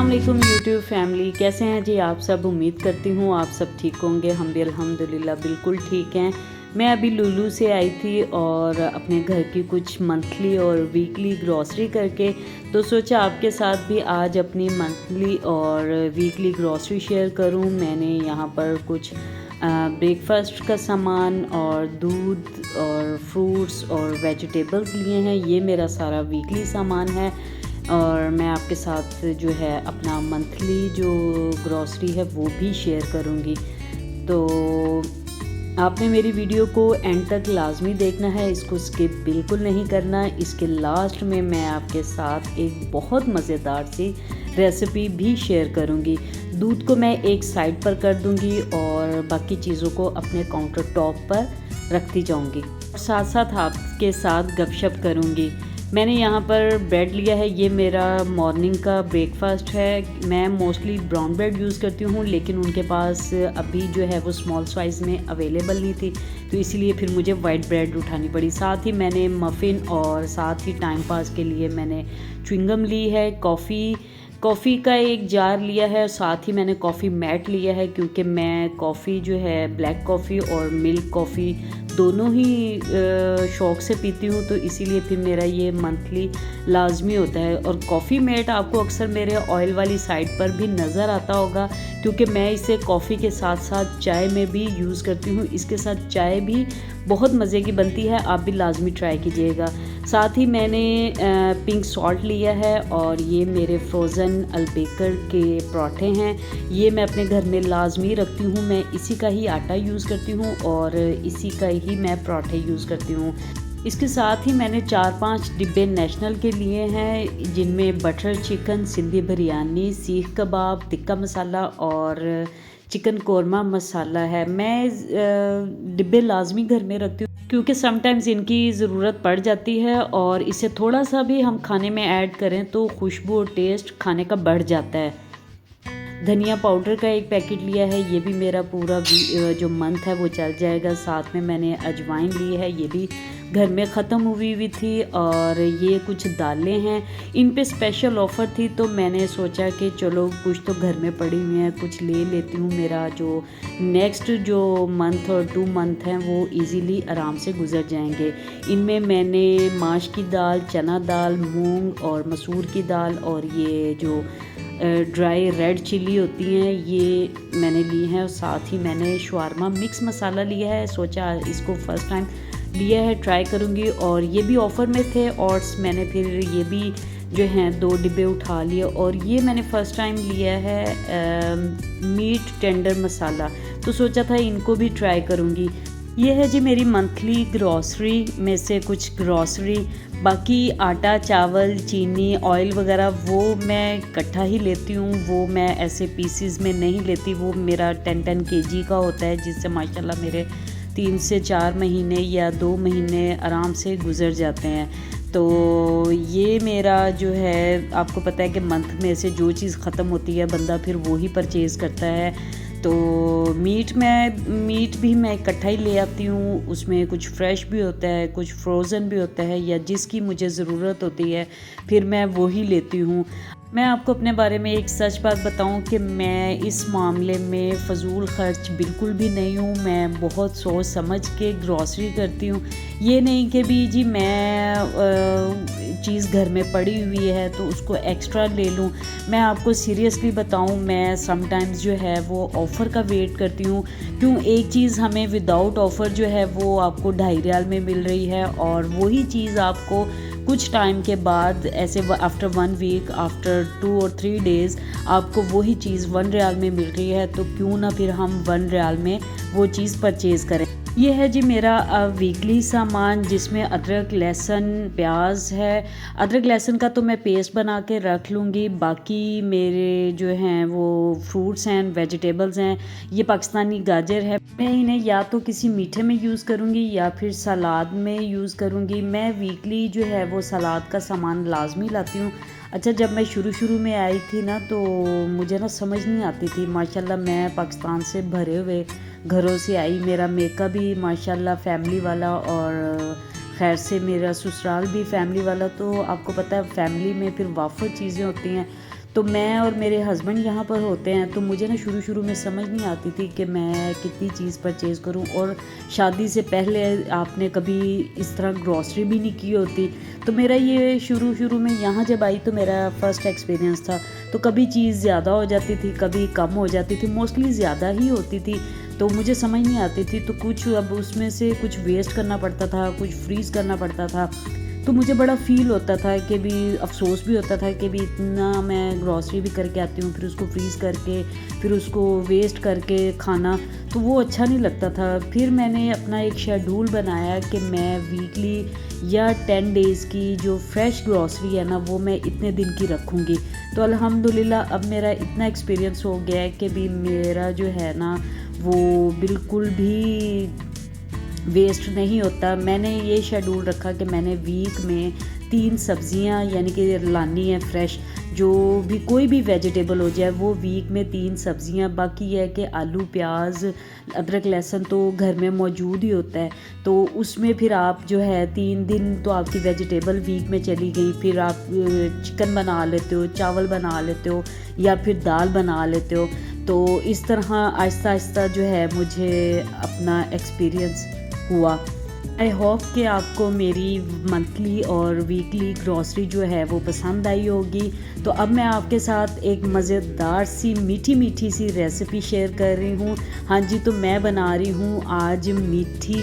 अस्सलाम वालेकुम YouTube family, कैसे हैं जी आप सब। उम्मीद करती हूँ आप सब ठीक होंगे। हम भी अल्हम्दुलिल्लाह बिल्कुल ठीक हैं। मैं अभी लुलु से आई थी और अपने घर की कुछ मंथली और वीकली ग्रॉसरी करके तो सोचा आपके साथ भी आज अपनी मंथली और वीकली ग्रॉसरी शेयर करूँ। मैंने यहाँ पर कुछ ब्रेकफास्ट का सामान और दूध और फ्रूट्स और वेजिटेबल्स लिए हैं। ये मेरा सारा वीकली सामान है और मैं आपके साथ जो है अपना मंथली जो ग्रॉसरी है वो भी शेयर करूँगी। तो आपने मेरी वीडियो को एंड तक लाजमी देखना है, इसको स्किप बिल्कुल नहीं करना। इसके लास्ट में मैं आपके साथ एक बहुत मज़ेदार सी रेसिपी भी शेयर करूँगी। दूध को मैं एक साइड पर कर दूँगी और बाकी चीज़ों को अपने काउंटर टॉप पर रखती जाऊँगी और साथ साथ आपके साथ गपशप करूँगी। मैंने यहाँ पर ब्रेड लिया है, ये मेरा मॉर्निंग का ब्रेकफास्ट है। मैं मोस्टली ब्राउन ब्रेड यूज़ करती हूँ, लेकिन उनके पास अभी जो है वो स्मॉल साइज़ में अवेलेबल नहीं थी, तो इसीलिए फिर मुझे वाइट ब्रेड उठानी पड़ी। साथ ही मैंने मफ़िन और साथ ही टाइम पास के लिए मैंने च्युइंगम ली है। कॉफ़ी का एक जार लिया है, साथ ही मैंने कॉफ़ी मैट लिया है, क्योंकि मैं कॉफ़ी जो है ब्लैक कॉफ़ी और मिल्क कॉफ़ी दोनों ही शौक़ से पीती हूँ, तो इसीलिए फिर मेरा ये मंथली लाजमी होता है। और कॉफ़ी मेट आपको अक्सर मेरे ऑयल वाली साइड पर भी नज़र आता होगा, क्योंकि मैं इसे कॉफ़ी के साथ साथ चाय में भी यूज़ करती हूँ। इसके साथ चाय भी बहुत मज़े की बनती है, आप भी लाजमी ट्राई कीजिएगा। साथ ही मैंने पिंक सॉल्ट लिया है और ये मेरे फ्रोज़न अलबेकर के पराठे हैं। ये मैं अपने घर में लाजमी रखती हूँ, मैं इसी का ही आटा यूज़ करती हूँ और इसी का ही मैं पराठे यूज़ करती हूँ। इसके साथ ही मैंने 4-5 डिब्बे नेशनल के लिए हैं, जिनमें बटर चिकन, सिंधी बिरयानी, सीख कबाब, टिक्का मसाला और चिकन कोरमा मसाला है। मैं डिब्बे लाजमी घर में रखती हूँ, क्योंकि समटाइम्स इनकी ज़रूरत पड़ जाती है और इसे थोड़ा सा भी हम खाने में ऐड करें तो खुशबू और टेस्ट खाने का बढ़ जाता है। धनिया पाउडर का एक पैकेट लिया है, ये भी मेरा पूरा जो मंथ है वो चल जाएगा। साथ में मैंने अजवाइन ली है, ये भी घर में ख़त्म हुई थी। और ये कुछ दालें हैं, इन पे स्पेशल ऑफ़र थी, तो मैंने सोचा कि चलो कुछ तो घर में पड़ी हुई हैं, कुछ ले लेती हूँ। मेरा जो नेक्स्ट जो मंथ और 2 मंथ हैं वो इजीली आराम से गुजर जाएंगे। इनमें मैंने माश की दाल, चना दाल, मूंग और मसूर की दाल और ये जो ड्राई रेड चिली होती हैं ये मैंने ली हैं। और साथ ही मैंने शवारमा मिक्स मसाला लिया है, सोचा इसको फ़र्स्ट टाइम लिया है, ट्राई करूँगी। और ये भी ऑफ़र में थे और मैंने फिर ये भी जो हैं 2 डिब्बे उठा लिए। और ये मैंने फ़र्स्ट टाइम लिया है मीट टेंडर मसाला, तो सोचा था इनको भी ट्राई करूँगी। ये है जी मेरी मंथली ग्रॉसरी में से कुछ ग्रॉसरी। बाकी आटा, चावल, चीनी, ऑयल वगैरह वो मैं इकट्ठा ही लेती हूँ, वो मैं ऐसे पीसीज में नहीं लेती। वो मेरा 10-10 केजी का होता है, जिससे माशाल्लाह मेरे 3 से 4 महीने या 2 महीने आराम से गुजर जाते हैं। तो ये मेरा जो है, आपको पता है कि मंथ में से जो चीज़ ख़त्म होती है बंदा फिर वो ही परचेज़ करता है। तो मीट भी मैं इकट्ठा ही ले आती हूँ, उसमें कुछ फ्रेश भी होता है, कुछ फ्रोज़न भी होता है, या जिसकी मुझे ज़रूरत होती है फिर मैं वो ही लेती हूँ। मैं आपको अपने बारे में एक सच बात बताऊं कि मैं इस मामले में फ़जूल ख़र्च बिल्कुल भी नहीं हूं। मैं बहुत सोच समझ के ग्रॉसरी करती हूं। ये नहीं कि भी जी मैं चीज़ घर में पड़ी हुई है तो उसको एक्स्ट्रा ले लूं। मैं आपको सीरियसली बताऊं, मैं समटाइम्स जो है वो ऑफ़र का वेट करती हूं। क्यों, एक चीज़ हमें विदाउट ऑफ़र जो है वो आपको 2.5 रियाल में मिल रही है और वही चीज़ आपको कुछ टाइम के बाद ऐसे आफ्टर 1 वीक, आफ्टर 2 और 3 डेज़ आपको वही चीज़ 1 रियाल में मिल रही है, तो क्यों ना फिर हम 1 रियाल में वो चीज़ परचेज़ करें। ये है जी मेरा वीकली सामान, जिसमें अदरक, लहसुन, प्याज है। अदरक लहसुन का तो मैं पेस्ट बना के रख लूँगी। बाकी मेरे जो हैं वो फ्रूट्स हैं, वेजिटेबल्स हैं। ये पाकिस्तानी गाजर है, मैं इन्हें या तो किसी मीठे में यूज़ करूँगी या फिर सलाद में यूज़ करूँगी। मैं वीकली जो है वो सलाद का सामान लाजमी लाती हूँ। अच्छा, जब मैं शुरू में आई थी ना तो मुझे ना समझ नहीं आती थी। माशाल्लाह मैं पाकिस्तान से भरे हुए घरों से आई, मेरा मेकअप भी माशाल्लाह फैमिली वाला और खैर से मेरा ससुराल भी फैमिली वाला। तो आपको पता है फैमिली में फिर वाफर चीज़ें होती हैं, तो मैं और मेरे हस्बैंड यहाँ पर होते हैं, तो मुझे ना शुरू में समझ नहीं आती थी कि मैं कितनी चीज़ परचेज़ करूँ। और शादी से पहले आपने कभी इस तरह ग्रॉसरी भी नहीं की होती, तो मेरा ये शुरू में यहाँ जब आई तो मेरा फ़र्स्ट एक्सपीरियंस था। तो कभी चीज़ ज़्यादा हो जाती थी, कभी कम हो जाती थी, मोस्टली ज़्यादा ही होती थी। तो मुझे समझ नहीं आती थी, तो कुछ अब उसमें से कुछ वेस्ट करना पड़ता था, कुछ फ्रीज़ करना पड़ता था। तो मुझे बड़ा फ़ील होता था कि भी अफ़सोस भी होता था कि भी इतना मैं ग्रॉसरी भी करके आती हूँ, फिर उसको फ्रीज़ करके, फिर उसको वेस्ट करके खाना, तो वो अच्छा नहीं लगता था। फिर मैंने अपना एक शेड्यूल बनाया कि मैं वीकली या 10 डेज़ की जो फ्रेश ग्रॉसरी है ना, वो मैं इतने दिन की रखूँगी। तो अल्हम्दुलिल्लाह अब मेरा इतना एक्सपीरियंस हो गया है कि भी मेरा जो है ना वो बिल्कुल भी वेस्ट नहीं होता। मैंने ये शेड्यूल रखा कि मैंने वीक में 3 सब्ज़ियाँ यानी कि लानी है फ्रेश, जो भी कोई भी वेजिटेबल हो जाए वो वीक में 3 सब्ज़ियाँ। बाकी ये है कि आलू, प्याज, अदरक, लहसुन तो घर में मौजूद ही होता है, तो उसमें फिर आप जो है 3 दिन तो आपकी वेजिटेबल वीक में चली गई। फिर आप चिकन बना लेते हो, चावल बना लेते हो या फिर दाल बना लेते हो। तो इस तरह आहिस्ता आहिस्ता जो है मुझे अपना एक्सपीरियंस हुआ। आई होप कि आपको मेरी मंथली और वीकली ग्रॉसरी जो है वो पसंद आई होगी। तो अब मैं आपके साथ एक मज़ेदार सी मीठी सी रेसिपी शेयर कर रही हूँ। हाँ जी, तो मैं बना रही हूँ आज मीठी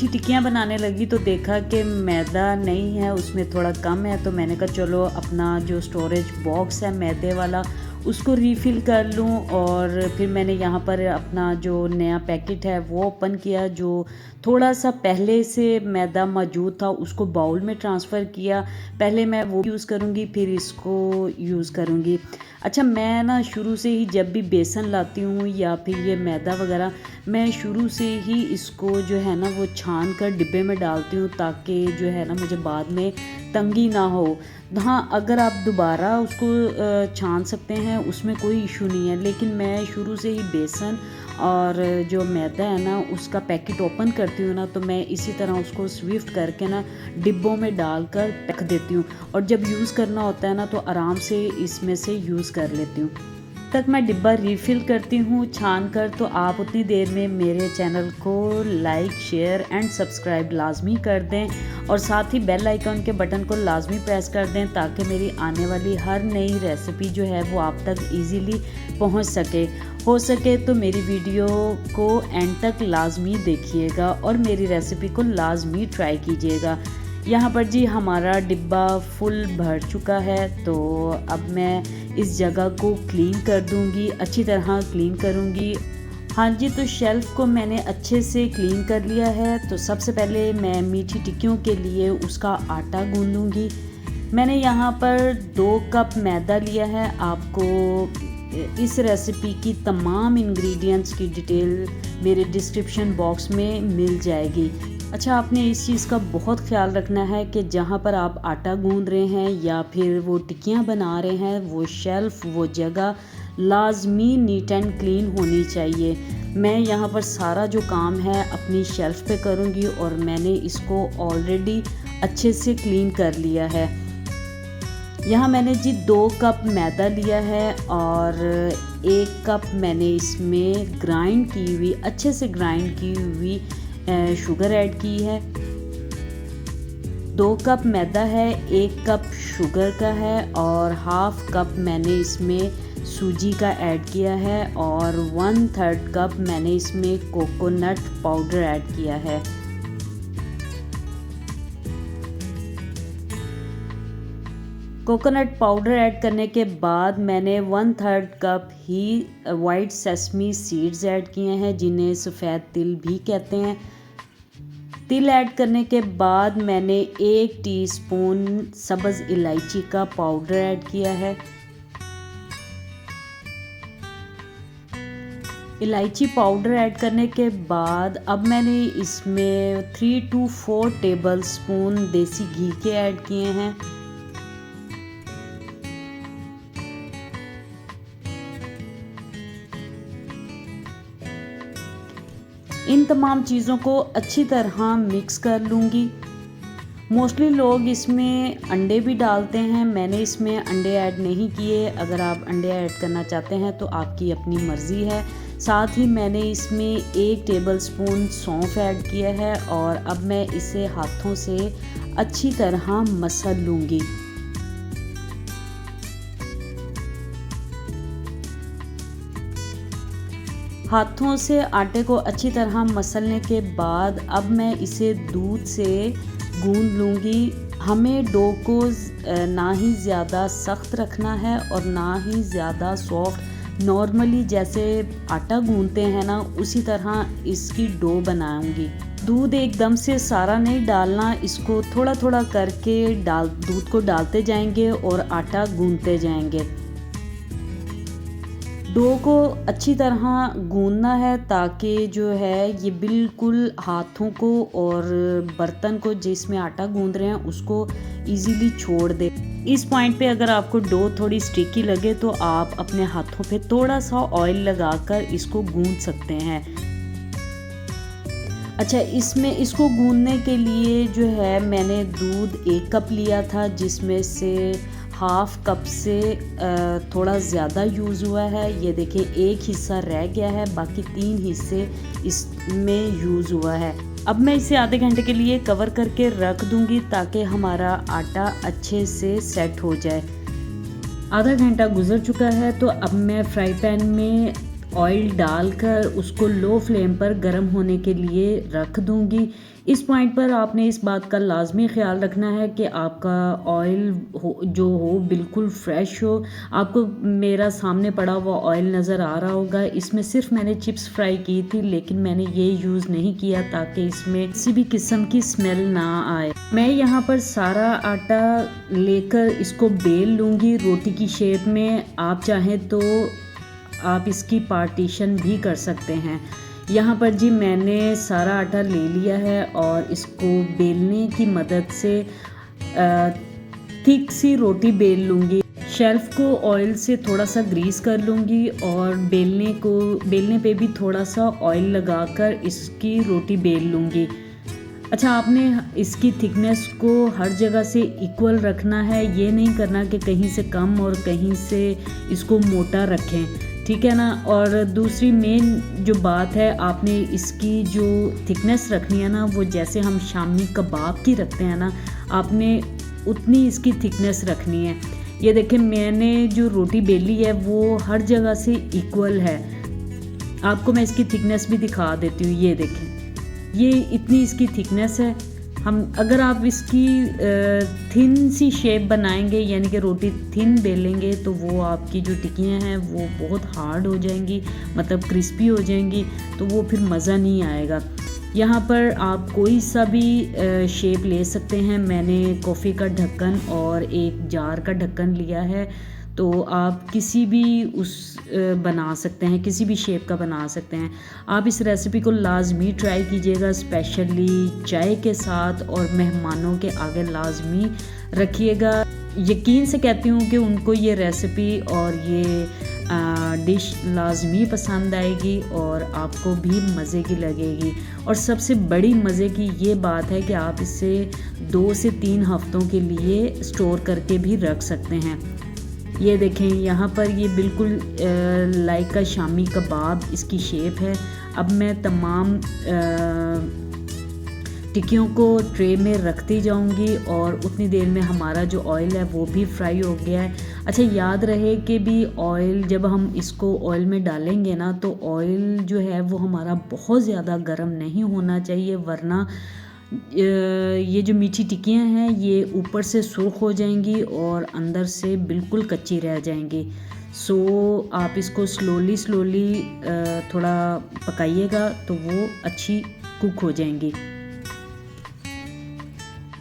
टिक्कियाँ बनाने लगी तो देखा कि मैदा नहीं है, उसमें थोड़ा कम है। तो मैंने कहा चलो अपना जो स्टोरेज बॉक्स है मैदे वाला उसको रीफ़िल कर लूँ। और फिर मैंने यहाँ पर अपना जो नया पैकेट है वो ओपन किया, जो थोड़ा सा पहले से मैदा मौजूद था उसको बाउल में ट्रांसफ़र किया। पहले मैं वो यूज़ करूँगी, फिर इसको यूज़ करूँगी। अच्छा, मैं ना शुरू से ही जब भी बेसन लाती हूँ या फिर ये मैदा वगैरह, मैं शुरू से ही इसको जो है ना वो छान कर डिब्बे में डालती हूँ, ताकि जो है ना मुझे बाद में तंगी ना हो। हाँ, अगर आप दोबारा उसको छान सकते हैं, उसमें कोई इशू नहीं है, लेकिन मैं शुरू से ही बेसन और जो मैदा है ना उसका पैकेट ओपन करती हूँ ना, तो मैं इसी तरह उसको स्विफ्ट करके ना डिब्बों में डालकर रख देती हूँ। और जब यूज़ करना होता है ना तो आराम से इसमें से यूज़ कर लेती हूँ। तक मैं डिब्बा रीफ़िल करती हूँ छान कर। तो आप उतनी देर में मेरे चैनल को लाइक, शेयर एंड सब्सक्राइब लाजमी कर दें, और साथ ही बेल आइकन के बटन को लाजमी प्रेस कर दें, ताकि मेरी आने वाली हर नई रेसिपी जो है वो आप तक इजीली पहुंच सके। हो सके तो मेरी वीडियो को एंड तक लाजमी देखिएगा और मेरी रेसिपी को लाजमी ट्राई कीजिएगा। यहाँ पर जी हमारा डिब्बा फुल भर चुका है, तो अब मैं इस जगह को क्लीन कर दूँगी, अच्छी तरह क्लीन करूँगी। हाँ जी, तो शेल्फ़ को मैंने अच्छे से क्लीन कर लिया है। तो सबसे पहले मैं मीठी टिक्कियों के लिए उसका आटा गूँधूँगी। मैंने यहाँ पर 2 कप मैदा लिया है। आपको इस रेसिपी की तमाम इंग्रेडिएंट्स की डिटेल मेरे डिस्क्रिप्शन बॉक्स में मिल जाएगी। अच्छा, आपने इस चीज़ का बहुत ख्याल रखना है कि जहाँ पर आप आटा गूँध रहे हैं या फिर वो टिक्कियाँ बना रहे हैं, वो शेल्फ़, वो जगह लाजमी नीट एंड क्लीन होनी चाहिए। मैं यहाँ पर सारा जो काम है अपनी शेल्फ़ पे करूँगी, और मैंने इसको ऑलरेडी अच्छे से क्लीन कर लिया है। यहाँ मैंने जी 2 कप मैदा लिया है और 1 कप मैंने इसमें ग्राइंड की हुई, अच्छे से ग्राइंड की हुई शुगर ऐड की है। 2 कप मैदा है, 1 कप शुगर का है, और हाफ कप मैंने इसमें सूजी का ऐड किया है, और 1/3 कप मैंने इसमें कोकोनट पाउडर ऐड किया है। कोकोनट पाउडर ऐड करने के बाद मैंने 1/3 कप ही वाइट सेसमी सीड्स ऐड किए हैं, जिन्हें सफ़ेद तिल भी कहते हैं। तिल ऐड करने के बाद मैंने 1 टीस्पून सब्ज़ इलायची का पाउडर ऐड किया है। इलायची पाउडर ऐड करने के बाद अब मैंने इसमें 3 to 4 टेबलस्पून देसी घी के ऐड किए हैं। इन तमाम चीज़ों को अच्छी तरह मिक्स कर लूँगी। मोस्टली लोग इसमें अंडे भी डालते हैं, मैंने इसमें अंडे ऐड नहीं किए। अगर आप अंडे ऐड करना चाहते हैं तो आपकी अपनी मर्ज़ी है। साथ ही मैंने इसमें 1 टेबलस्पून सौंफ ऐड किया है और अब मैं इसे हाथों से अच्छी तरह मसल लूँगी। हाथों से आटे को अच्छी तरह मसलने के बाद अब मैं इसे दूध से गूंद लूँगी। हमें डो को ना ही ज़्यादा सख्त रखना है और ना ही ज़्यादा सॉफ्ट। नॉर्मली जैसे आटा गूंदते हैं ना, उसी तरह इसकी डो बनाऊंगी। दूध एकदम से सारा नहीं डालना, इसको थोड़ा थोड़ा करके दूध को डालते जाएंगे और आटा गूंदते जाएंगे। डो को अच्छी तरह गूंदना है ताकि जो है ये बिल्कुल हाथों को और बर्तन को जिसमें आटा गूंद रहे हैं उसको इजीली छोड़ दे। इस पॉइंट पे अगर आपको डो थोड़ी स्टिकी लगे तो आप अपने हाथों पे थोड़ा सा ऑयल लगाकर इसको गूंद सकते हैं। अच्छा, इसमें इसको गूंदने के लिए जो है मैंने दूध 1 कप लिया था, जिसमें से हाफ कप से थोड़ा ज़्यादा यूज़ हुआ है। ये देखिए 1 हिस्सा रह गया है, बाकी 3 हिस्से इसमें यूज़ हुआ है। अब मैं इसे आधे घंटे के लिए कवर करके रख दूंगी ताकि हमारा आटा अच्छे से सेट हो जाए। आधा घंटा गुजर चुका है तो अब मैं फ्राई पैन में ऑयल डालकर उसको लो फ्लेम पर गर्म होने के लिए रख दूंगी। इस पॉइंट पर आपने इस बात का लाजमी ख्याल रखना है कि आपका ऑयल हो बिल्कुल फ्रेश हो। आपको मेरा सामने पड़ा हुआ ऑयल नज़र आ रहा होगा। इसमें सिर्फ मैंने चिप्स फ्राई की थी, लेकिन मैंने ये यूज़ नहीं किया ताकि इसमें किसी भी किस्म की स्मेल ना आए। मैं यहाँ पर सारा आटा लेकर इसको बेल लूँगी रोटी की शेप में। आप चाहें तो आप इसकी पार्टीशन भी कर सकते हैं। यहाँ पर जी मैंने सारा आटा ले लिया है और इसको बेलने की मदद से थिक सी रोटी बेल लूँगी। शेल्फ को ऑयल से थोड़ा सा ग्रीस कर लूँगी और बेलने पे भी थोड़ा सा ऑयल लगाकर इसकी रोटी बेल लूँगी। अच्छा, आपने इसकी थिकनेस को हर जगह से इक्वल रखना है, ये नहीं करना कि कहीं से कम और कहीं से इसको मोटा रखें, ठीक है ना। और दूसरी मेन जो बात है, आपने इसकी जो थिकनेस रखनी है ना, वो जैसे हम शामी कबाब की रखते हैं ना, आपने उतनी इसकी थिकनेस रखनी है। ये देखें मैंने जो रोटी बेली है वो हर जगह से इक्वल है। आपको मैं इसकी थिकनेस भी दिखा देती हूँ। ये देखें, ये इतनी इसकी थिकनेस है। अगर आप इसकी थिन सी शेप बनाएंगे, यानी कि रोटी थिन बेलेंगे, तो वो आपकी जो टिक्कियाँ हैं वो बहुत हार्ड हो जाएंगी, मतलब क्रिस्पी हो जाएंगी, तो वो फिर मज़ा नहीं आएगा। यहाँ पर आप कोई सा भी शेप ले सकते हैं। मैंने कॉफ़ी का ढक्कन और एक जार का ढक्कन लिया है, तो आप किसी भी बना सकते हैं, किसी भी शेप का बना सकते हैं। आप इस रेसिपी को लाजमी ट्राई कीजिएगा, स्पेशली चाय के साथ, और मेहमानों के आगे लाजमी रखिएगा। यकीन से कहती हूँ कि उनको ये रेसिपी और ये डिश लाजमी पसंद आएगी और आपको भी मज़े की लगेगी। और सबसे बड़ी मज़े की ये बात है कि आप इसे 2 से 3 हफ्तों के लिए स्टोर करके भी रख सकते हैं। ये देखें यहाँ पर ये बिल्कुल लाइक का शामी कबाब इसकी शेप है। अब मैं तमाम टिक्कियों को ट्रे में रखती जाऊंगी और उतनी देर में हमारा जो ऑयल है वो भी फ्राई हो गया है। अच्छा, याद रहे कि भी ऑयल जब हम इसको ऑयल में डालेंगे ना, तो ऑयल जो है वो हमारा बहुत ज़्यादा गर्म नहीं होना चाहिए, वरना ये जो मीठी टिक्कियाँ हैं ये ऊपर से सुर्ख हो जाएंगी और अंदर से बिल्कुल कच्ची रह जाएंगी। सो आप इसको स्लोली थोड़ा पकाइएगा तो वो अच्छी कुक हो जाएंगी।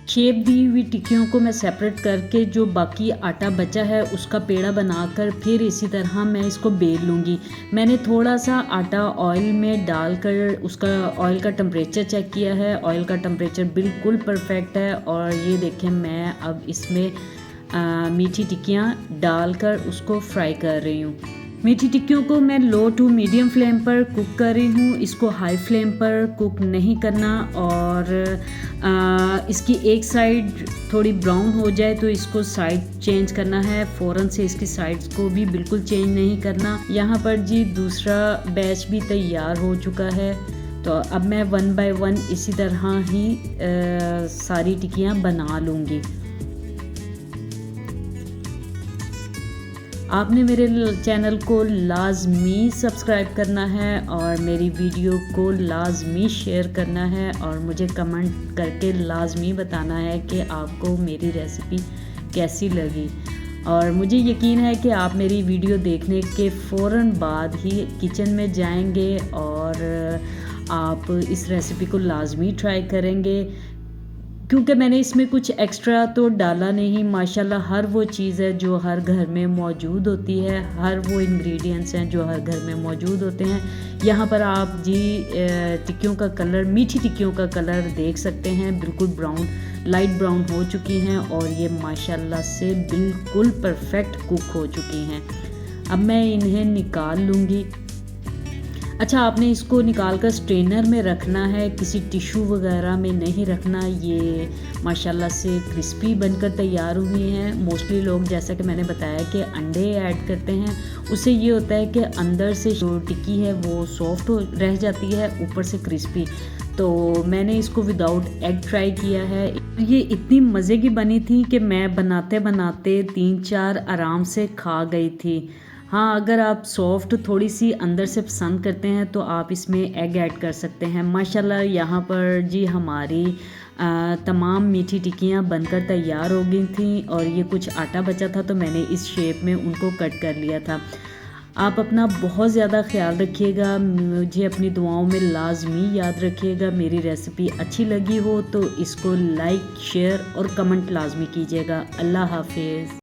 शेप दी हुई टिक्कियों को मैं सेपरेट करके जो बाकी आटा बचा है उसका पेड़ा बनाकर फिर इसी तरह मैं इसको बेल लूँगी। मैंने थोड़ा सा आटा ऑयल में डालकर उसका ऑयल का टेम्परेचर चेक किया है। ऑयल का टेम्परेचर बिल्कुल परफेक्ट है। और ये देखें, मैं अब इसमें मीठी टिक्कियाँ डालकर उसको फ्राई कर रही हूँ। मीठी टिक्कियों को मैं लो टू मीडियम फ्लेम पर कुक कर रही हूँ, इसको हाई फ्लेम पर कुक नहीं करना। और इसकी एक साइड थोड़ी ब्राउन हो जाए तो इसको साइड चेंज करना है, फ़ौरन से इसकी साइड्स को भी बिल्कुल चेंज नहीं करना। यहाँ पर जी दूसरा बैच भी तैयार हो चुका है, तो अब मैं 1 बाय 1 इसी तरह ही सारी टिक्कियाँ बना लूँगी। आपने मेरे चैनल को लाजमी सब्सक्राइब करना है और मेरी वीडियो को लाजमी शेयर करना है और मुझे कमेंट करके लाजमी बताना है कि आपको मेरी रेसिपी कैसी लगी। और मुझे यकीन है कि आप मेरी वीडियो देखने के फ़ौरन बाद ही किचन में जाएंगे और आप इस रेसिपी को लाजमी ट्राई करेंगे, क्योंकि मैंने इसमें कुछ एक्स्ट्रा तो डाला नहीं। माशाल्लाह हर वो चीज़ है जो हर घर में मौजूद होती है, हर वो इंग्रेडिएंट्स हैं जो हर घर में मौजूद होते हैं। यहाँ पर आप जी टिक्कियों का कलर, मीठी टिक्कियों का कलर देख सकते हैं, बिल्कुल ब्राउन, लाइट ब्राउन हो चुकी हैं और ये माशाल्लाह से बिल्कुल परफेक्ट कुक हो चुकी हैं। अब मैं इन्हें निकाल लूँगी। अच्छा, आपने इसको निकाल कर स्ट्रेनर में रखना है, किसी टिश्यू वगैरह में नहीं रखना। ये माशाल्लाह से क्रिस्पी बनकर तैयार हुई हैं। मोस्टली लोग, जैसा कि मैंने बताया, कि अंडे ऐड करते हैं, उससे ये होता है कि अंदर से जो टिक्की है वो सॉफ्ट रह जाती है, ऊपर से क्रिस्पी। तो मैंने इसको विदाउट एग ट्राई किया है। ये इतनी मज़े की बनी थी कि मैं बनाते बनाते 3-4 आराम से खा गई थी। हाँ, अगर आप सॉफ्ट थोड़ी सी अंदर से पसंद करते हैं तो आप इसमें एग ऐड कर सकते हैं। माशाल्लाह यहाँ पर जी हमारी तमाम मीठी टिक्कियाँ बनकर तैयार हो गई थी और ये कुछ आटा बचा था तो मैंने इस शेप में उनको कट कर लिया था। आप अपना बहुत ज़्यादा ख्याल रखिएगा, मुझे अपनी दुआओं में लाजमी याद रखिएगा। मेरी रेसिपी अच्छी लगी हो तो इसको लाइक, शेयर और कमेंट लाजमी कीजिएगा। अल्लाह हाफिज़।